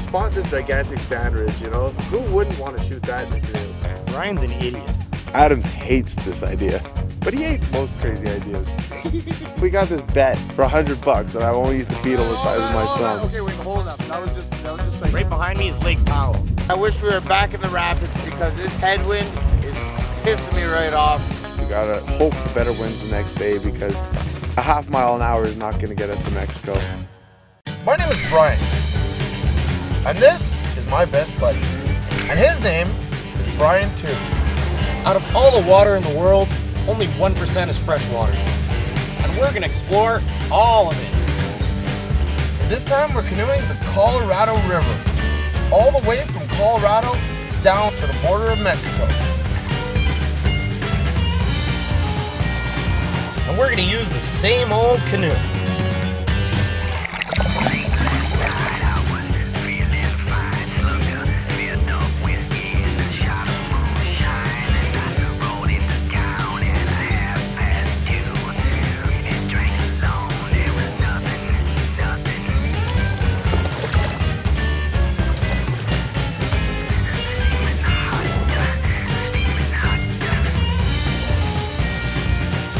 spot this gigantic sand ridge, you know? Who wouldn't want to shoot that in the canoe? Ryan's an idiot. Adams hates this idea, but he hates most crazy ideas. We got this bet for $100 that I won't use the beetle the size of my thumb. Okay, wait, hold up. That was just like... Right behind me is Lake Powell. I wish we were back in the rapids because this headwind is pissing me right off. We gotta hope for better winds the next day because a half mile an hour is not gonna get us to Mexico. My name is Brian, and this is my best buddy, and his name is Brian too. Out of all the water in the world, only 1% is fresh water. And we're gonna explore all of it. And this time we're canoeing the Colorado River, all the way from Colorado down to the border of Mexico. And we're gonna use the same old canoe.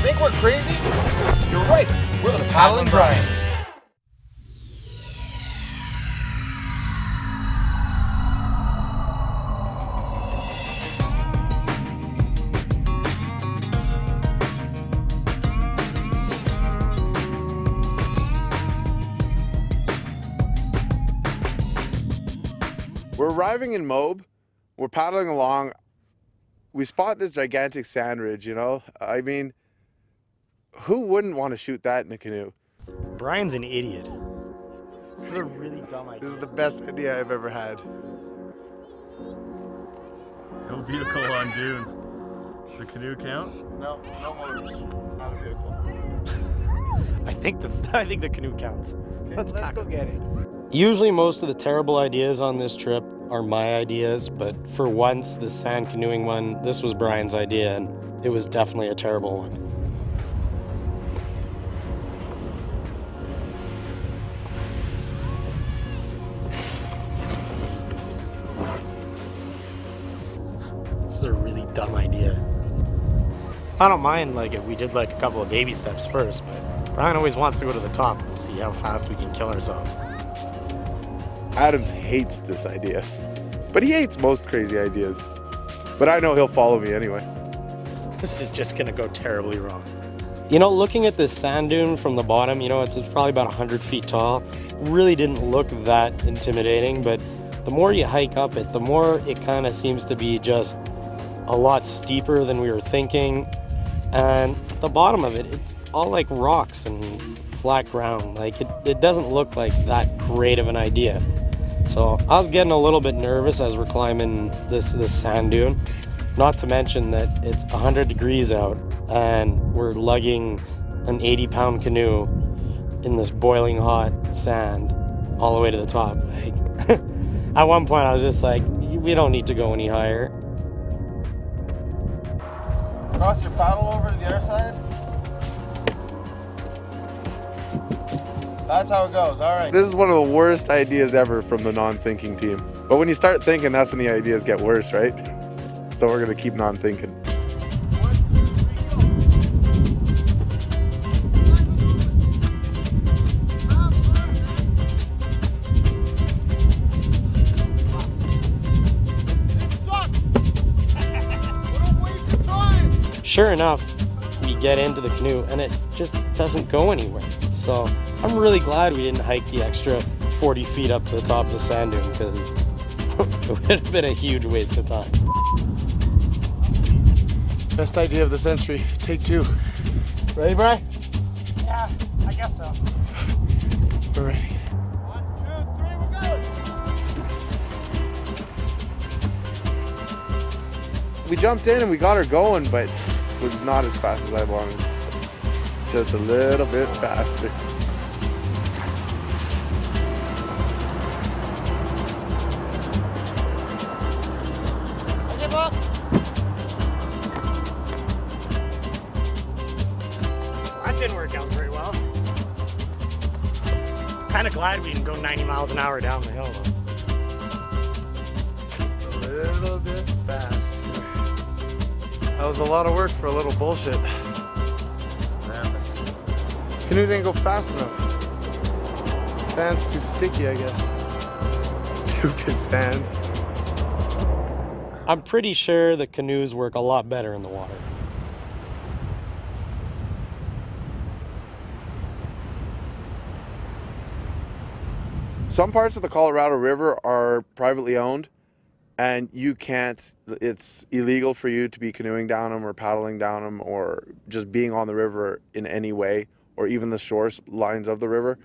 Think we're crazy? You're right. We're the Paddling Bryans. We're arriving in Moab. We're paddling along. We spot this gigantic sand ridge, you know? I mean, who wouldn't want to shoot that in a canoe? Brian's an idiot. This is a really dumb idea. This is the best idea I've ever had. No vehicle on dune. Does the canoe count? No motors. It's not a vehicle. I think the canoe counts. Okay, Let's go get it. Usually most of the terrible ideas on this trip are my ideas, but for once, the sand canoeing one, this was Brian's idea, and it was definitely a terrible one. This is a really dumb idea. I don't mind like if we did like a couple of baby steps first, but Brian always wants to go to the top and see how fast we can kill ourselves. Adams hates this idea, but he hates most crazy ideas. But I know he'll follow me anyway. This is just gonna go terribly wrong. You know, looking at this sand dune from the bottom, you know, it's probably about 100 feet tall. Really didn't look that intimidating, but the more you hike up it, the more it kind of seems to be just a lot steeper than we were thinking. And at the bottom of it, it's all like rocks and flat ground. Like it doesn't look like that great of an idea. So I was getting a little bit nervous as we're climbing this sand dune. Not to mention that it's 100 degrees out and we're lugging an 80-pound canoe in this boiling hot sand all the way to the top. Like, at one point I was just like, we don't need to go any higher. Cross your paddle over to the other side. That's how it goes, all right. This is one of the worst ideas ever from the non-thinking team. But when you start thinking, that's when the ideas get worse, right? So we're gonna keep non-thinking. Sure enough, we get into the canoe and it just doesn't go anywhere. So I'm really glad we didn't hike the extra 40 feet up to the top of the sand dune because it would have been a huge waste of time. Best idea of the century. Take two. Ready, Brian? Yeah, I guess so. We're ready. 1, 2, 3, we're going! We jumped in and we got her going, but it was not as fast as I wanted. Just a little bit faster. Give up! That didn't work out very well. Kind of glad we didn't go 90 miles an hour down the hill though. little bit fast. That was a lot of work for a little bullshit. Canoe didn't go fast enough. Sand's too sticky, I guess. Stupid sand. I'm pretty sure the canoes work a lot better in the water. Some parts of the Colorado River are privately owned, and you can't, it's illegal for you to be canoeing down them or paddling down them or just being on the river in any way, or even the shore lines of the river.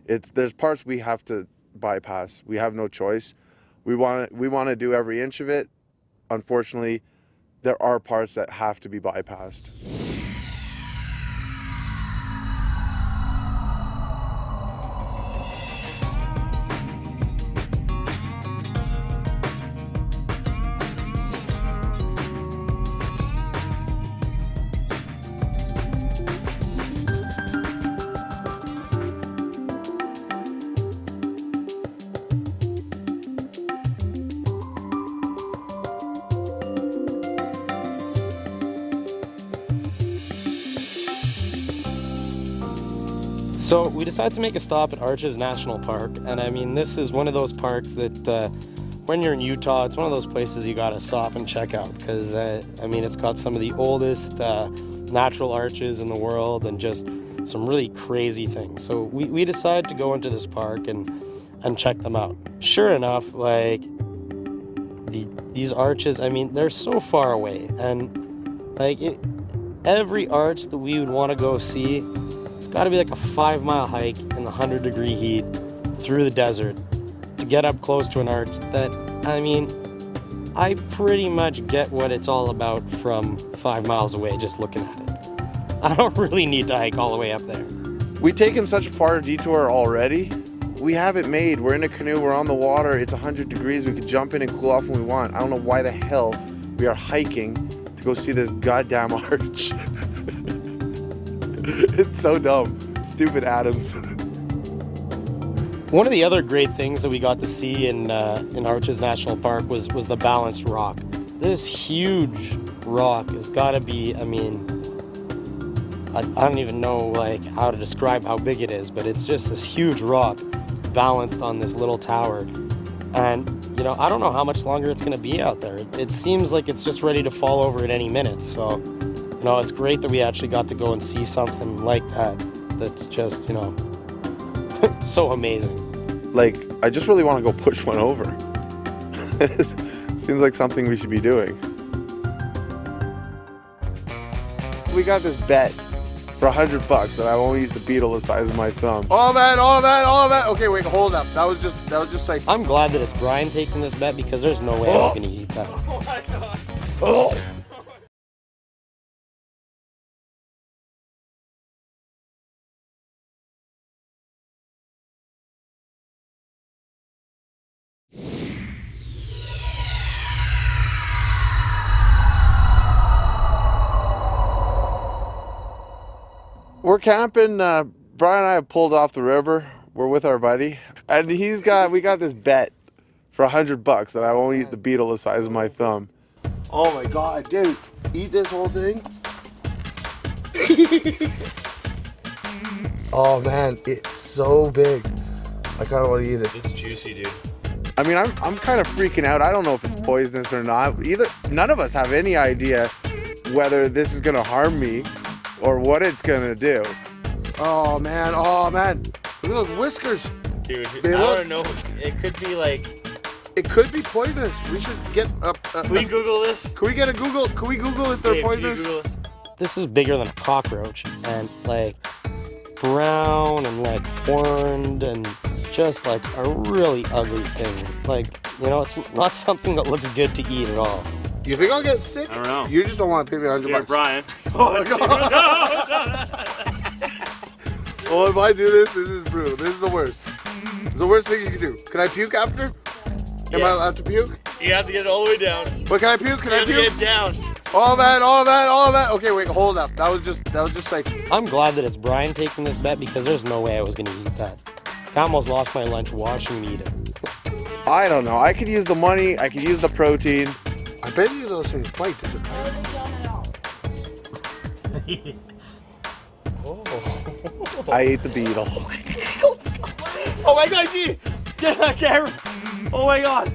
There's parts we have to bypass. We have no choice. We want to do every inch of it. Unfortunately, there are parts that have to be bypassed. So we decided to make a stop at Arches National Park, and I mean, this is one of those parks that when you're in Utah, it's one of those places you gotta stop and check out, because I mean, it's got some of the oldest natural arches in the world and just some really crazy things. So we decided to go into this park and check them out. Sure enough, like these arches, I mean, they're so far away, and like every arch that we would want to go see, got to be like a 5-mile hike in the 100-degree heat through the desert to get up close to an arch that, I mean, I pretty much get what it's all about from 5 miles away just looking at it. I don't really need to hike all the way up there. We've taken such a far detour already. We have it made. We're in a canoe, we're on the water, it's 100 degrees, we could jump in and cool off when we want. I don't know why the hell we are hiking to go see this goddamn arch. It's so dumb. Stupid Adams. One of the other great things that we got to see in Arches National Park was the balanced rock. This huge rock has got to be, I mean, I don't even know like how to describe how big it is, but it's just this huge rock balanced on this little tower. And, you know, I don't know how much longer it's going to be out there. It seems like it's just ready to fall over at any minute. So, you know, it's great that we actually got to go and see something like that. That's just, you know, so amazing. Like, I just really want to go push one over. Seems like something we should be doing. We got this bet for $100 that I won't eat the beetle the size of my thumb. Oh man, oh man, oh man. Okay, wait, hold up. That was just like. I'm glad that it's Brian taking this bet because there's no way I'm gonna eat that. Oh my god. Oh. We're camping. Brian and I have pulled off the river. We're with our buddy, and we got this bet for $100 that I won't eat the beetle the size of my thumb. Oh my god, dude! Eat this whole thing. Oh man, it's so big. I kind of want to eat it. It's juicy, dude. I mean, I'm kind of freaking out. I don't know if it's poisonous or not. None of us have any idea whether this is gonna harm me or what it's gonna do. Oh man, oh man. Look at those whiskers. Dude, I don't know. It could be like... It could be poisonous. We should get Can we Google this? Can we get a Google? Can we Google if they're poisonous? This is bigger than a cockroach and like brown and like horned and just like a really ugly thing. Like, you know, it's not something that looks good to eat at all. You think I'll get sick? I don't know. You just don't want to pay me $100. Dear Brian. Oh my god. Well, if I do this, this is brutal. This is the worst. It's the worst thing you can do. Can I puke after? Am I allowed to puke? You have to get it all the way down. But can I puke? Can I puke? Get it down. Oh man, oh man, oh man. Okay, wait, hold up. That was just like. I'm glad that it's Brian taking this bet because there's no way I was gonna eat that. I almost lost my lunch watching me eat it. I don't know. I could use the money. I could use the protein. I bet you those things bite. Does it No, they don't at all. I ate the beetle. Oh my god, G! Get that camera! Oh my god!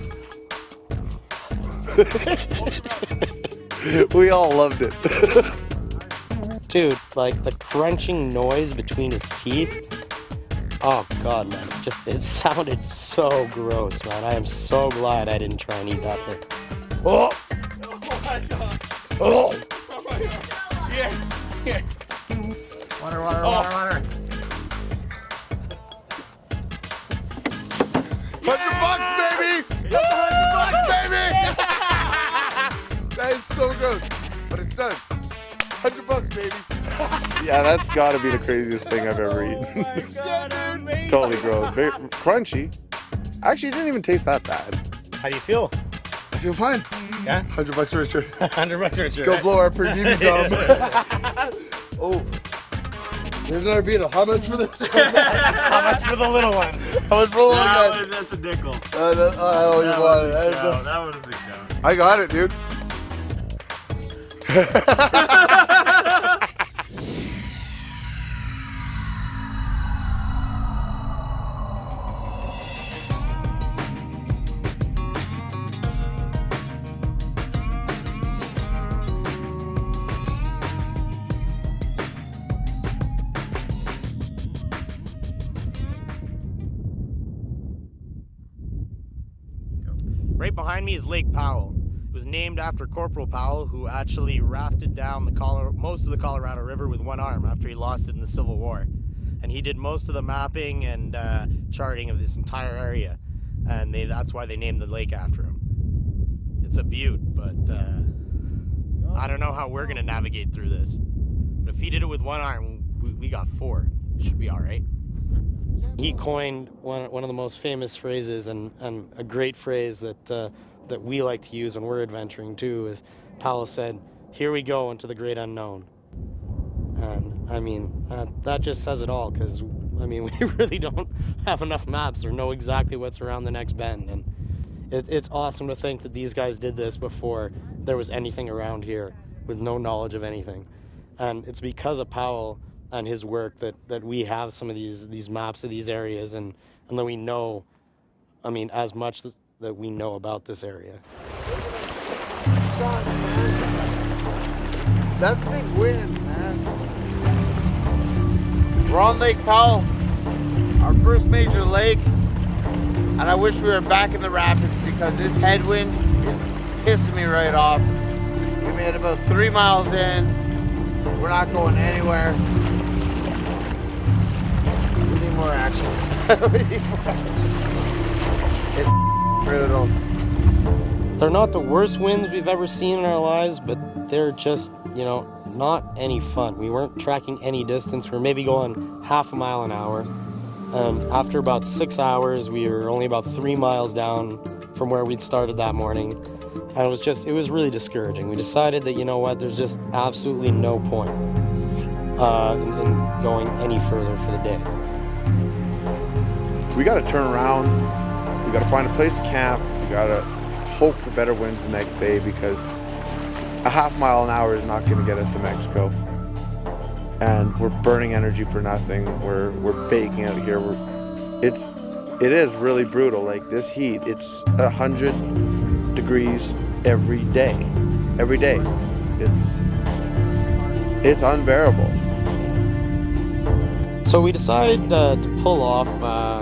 We all loved it. Dude, like the crunching noise between his teeth. Oh god, man, it sounded so gross, man. I am so glad I didn't try and eat that thing. Oh! Oh my god! Oh! Oh my god! Here! Here! Water, water, water, water. $100, baby! $100, baby! That is so gross, but it's done. $100, baby. Yeah, that's gotta be the craziest thing I've ever eaten. Oh my god, amazing. Totally gross. Very crunchy. Actually, it didn't even taste that bad. How do you feel? I feel fine. Yeah? $100 Richard. $100 Richard. Go blow our per diem dumb. Oh. There's another beetle. How much for this? How much for the little one? How much for the little one? That's a nickel. I don't even want it. That was a count. I got it, dude. Right behind me is Lake Powell. It was named after Corporal Powell, who actually rafted down most of the Colorado River with one arm after he lost it in the Civil War. And he did most of the mapping and charting of this entire area. And that's why they named the lake after him. It's a beaut, but I don't know how we're gonna navigate through this. But if he did it with one arm, we got four. Should be all right. He coined one of the most famous phrases, and a great phrase that we like to use when we're adventuring too, is Powell said, "Here we go into the great unknown." And I mean, that just says it all, because I mean, we really don't have enough maps or know exactly what's around the next bend. And it's awesome to think that these guys did this before there was anything around here, with no knowledge of anything. And it's because of Powell and his work that we have some of these maps of these areas, and that we know, I mean, as much that we know about this area. That's a big win, man. We're on Lake Powell, our first major lake, and I wish we were back in the rapids because this headwind is pissing me right off. We made about 3 miles in. We're not going anywhere. We need more action. We need more action. It's brutal. They're not the worst winds we've ever seen in our lives, but they're just, you know, not any fun. We weren't tracking any distance. We were maybe going half a mile an hour. And after about 6 hours, we were only about 3 miles down from where we'd started that morning. And it was really discouraging. We decided that, you know what, there's just absolutely no point in going any further for the day. We gotta turn around. We gotta find a place to camp. We gotta hope for better winds the next day, because a half mile an hour is not gonna get us to Mexico. And we're burning energy for nothing. We're baking out here. It is really brutal. Like this heat, it's 100 degrees every day. Every day. It's unbearable. So we decided to pull off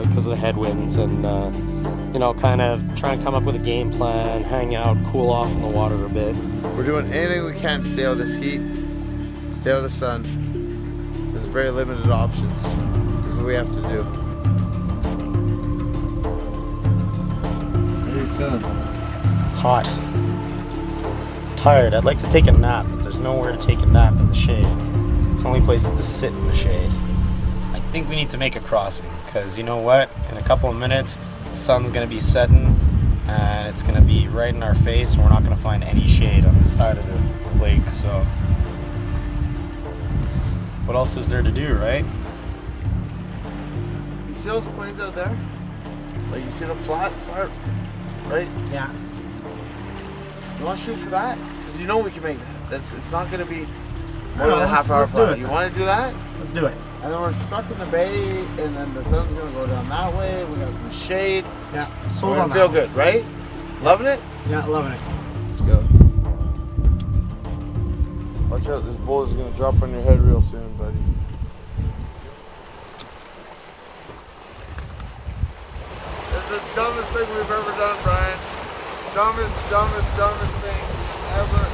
because of the headwinds, and you know, kind of try and come up with a game plan, hang out, cool off in the water a bit. We're doing anything we can to stay out of this heat, stay out of the sun. There's very limited options. This is what we have to do. How are you feeling? Hot. Tired. I'd like to take a nap, but there's nowhere to take a nap in the shade. There's only places to sit in the shade. I think we need to make a crossing, because you know what? In a couple of minutes, the sun's going to be setting, and it's going to be right in our face, and we're not going to find any shade on the side of the lake, so what else is there to do, right? You see those planes out there? Like you see the flat part, right? Yeah. You want to shoot for that? Because you know we can make that. It's not going to be more No, than a half hour let's do flight. it. You want to do that? Let's do it. And then we're stuck in the bay, and then the sun's going to go down that way. We got some shade. Yeah. We're Sold going on to feel that. good, right? Loving it? Yeah, loving it. Let's go. Watch out, this bull is going to drop on your head real soon, buddy. This is the dumbest thing we've ever done, Brian. Dumbest thing ever.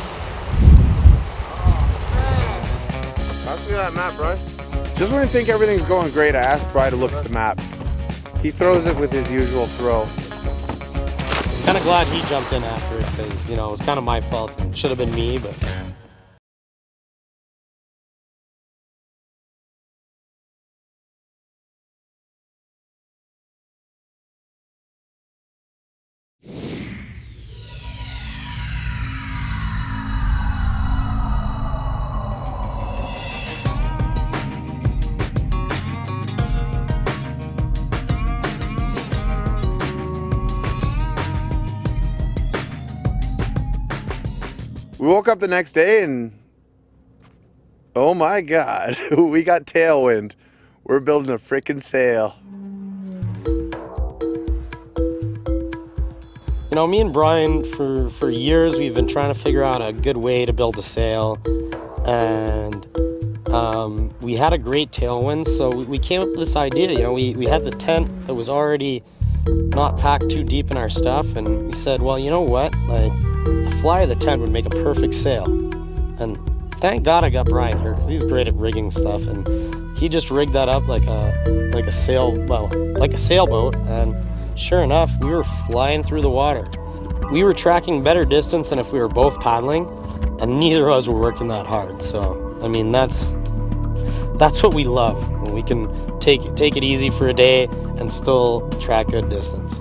Oh, man. Pass me that map, Brian. Just when I think everything's going great, I asked Bri to look at the map. He throws it with his usual throw. Kind of glad he jumped in after it because, you know, it was kind of my fault. It should have been me, but... We woke up the next day and, oh my God, we got tailwind. We're building a freaking sail. You know, me and Brian, for years, we've been trying to figure out a good way to build a sail. And we had a great tailwind, so we came up with this idea. You know, we had the tent that was already not packed too deep in our stuff, and we said, well, you know what? Like, the fly of the tent would make a perfect sail. And thank God I got Brian here, because he's great at rigging stuff, and he just rigged that up like a sailboat, and sure enough, we were flying through the water. We were tracking better distance than if we were both paddling, and neither of us were working that hard. So, I mean, that's what we love. When we can take it easy for a day and still track good distance.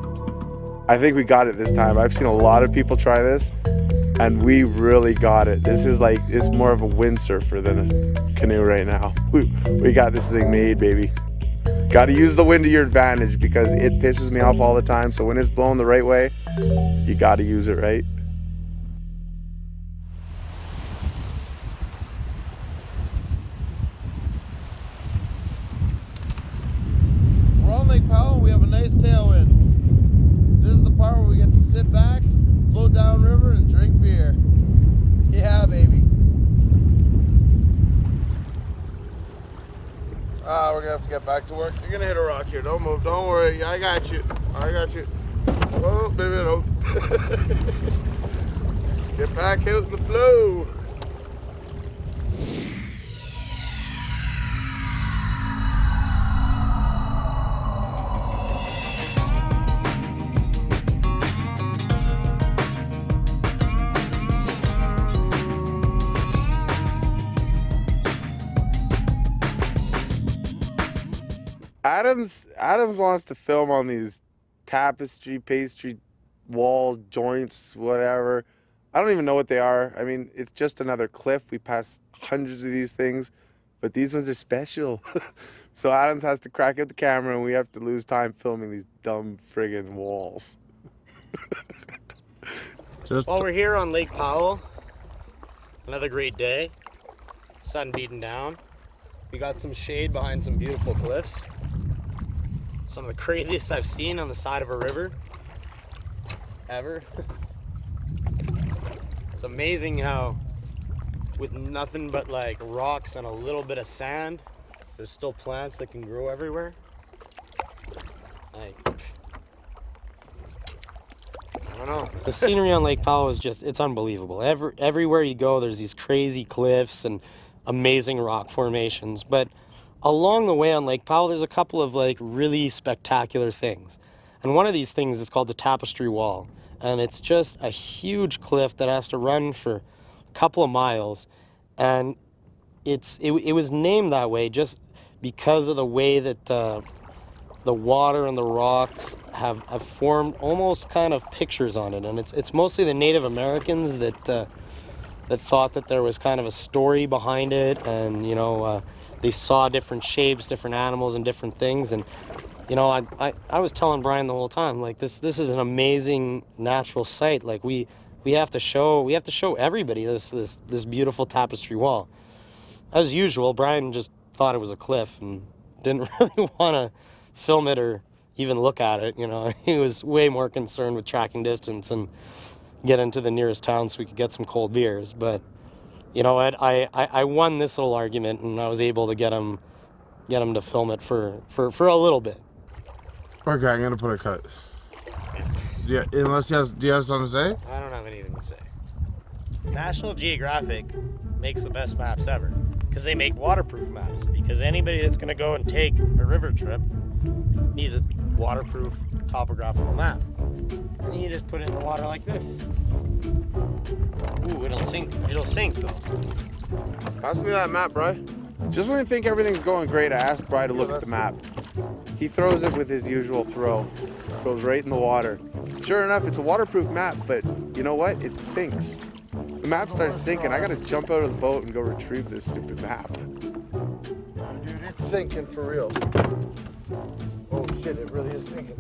I think we got it this time. I've seen a lot of people try this, and we really got it. This is like, it's more of a windsurfer than a canoe right now. We got this thing made, baby. Got to use the wind to your advantage because it pisses me off all the time. So when it's blowing the right way, you got to use it right. We're on Lake Powell. We have a nice tailwind. This is the part where we get to sit back, float downriver, and drink beer. Yeah, baby. We're gonna have to get back to work. You're gonna hit a rock here. Don't move. Don't worry. I got you. I got you. Oh, baby, no. Get back out in the flow. Adams wants to film on these tapestry, pastry, wall joints, whatever. I don't even know what they are. I mean, it's just another cliff. We pass hundreds of these things, but these ones are special. So Adams has to crack out the camera and we have to lose time filming these dumb friggin' walls. While we're here on Lake Powell, another great day. Sun beating down. We got some shade behind some beautiful cliffs. Some of the craziest I've seen on the side of a river ever. It's amazing how with nothing but like rocks and a little bit of sand, there's still plants that can grow everywhere. Like, I don't know. The scenery on Lake Powell is just, it's unbelievable. Everywhere you go, there's these crazy cliffs and amazing rock formations. But along the way on Lake Powell, there's a couple of like really spectacular things. And one of these things is called the Tapestry Wall. And it's just a huge cliff that has to run for a couple of miles. And it was named that way just because of the way that the water and the rocks have formed almost kind of pictures on it. And it's mostly the Native Americans that thought that there was kind of a story behind it, and you know, they saw different shapes, different animals, and different things. And you know, I was telling Brian the whole time, like, this is an amazing natural site. Like, we have to show everybody this beautiful tapestry wall. As usual, Brian just thought it was a cliff and didn't really want to film it or even look at it. You know, he was way more concerned with tracking distance and getting to the nearest town so we could get some cold beers. But you know what, I won this little argument, and I was able to get him to film it for a little bit. Okay, I'm gonna put a cut. Yeah, unless do you have something to say? I don't have anything to say. National Geographic makes the best maps ever because they make waterproof maps. Because anybody that's gonna go and take a river trip needs a waterproof topographical map. And you just put it in the water like this. Ooh, it'll sink. It'll sink though. Pass me that map, bro. Just when I think everything's going great, I ask Bri to look at the map. He throws it with his usual throw. Goes right in the water. Sure enough, it's a waterproof map, but you know what? It sinks. The map starts sinking. I gotta jump out of the boat and go retrieve this stupid map. Dude, it's sinking for real. Oh shit, it really is sinking.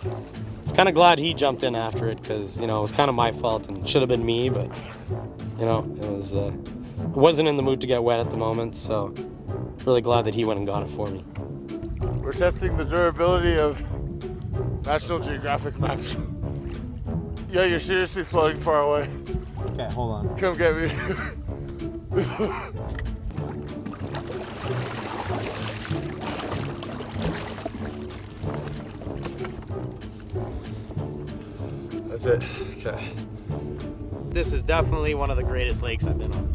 I was kind of glad he jumped in after it, because, you know, it was kind of my fault and it should have been me, but, you know, I wasn't in the mood to get wet at the moment, so really glad that he went and got it for me. We're testing the durability of National Geographic maps. Yeah, you're seriously floating far away. Okay, hold on. Come get me. That's it. Okay. This is definitely one of the greatest lakes I've been on.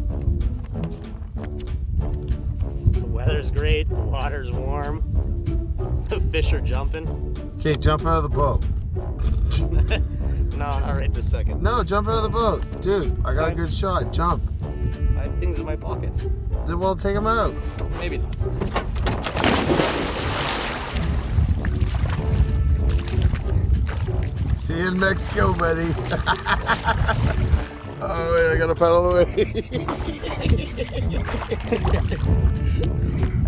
The weather's great, the water's warm, the fish are jumping. Okay, jump out of the boat. No, not right this second. No, jump out of the boat. Dude, I got a good shot. Jump. I have things in my pockets. Then we'll take them out. Maybe not. See you in Mexico, buddy. Oh, wait, I gotta paddle away.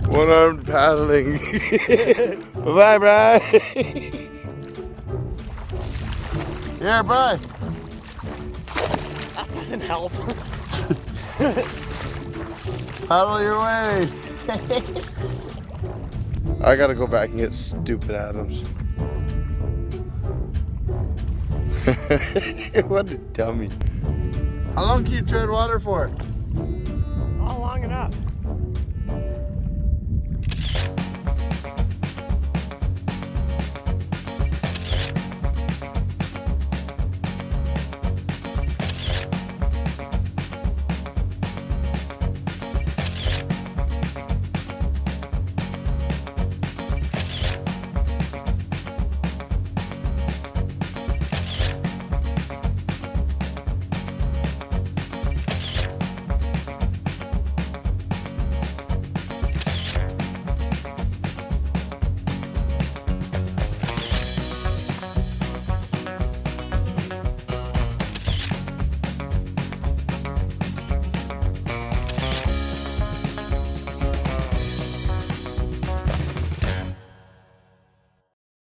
One-armed paddling. Bye-bye, Bri. Here, Bri. That doesn't help. Paddle your way. I gotta go back and get stupid Adams. What a dummy. How long can you tread water for?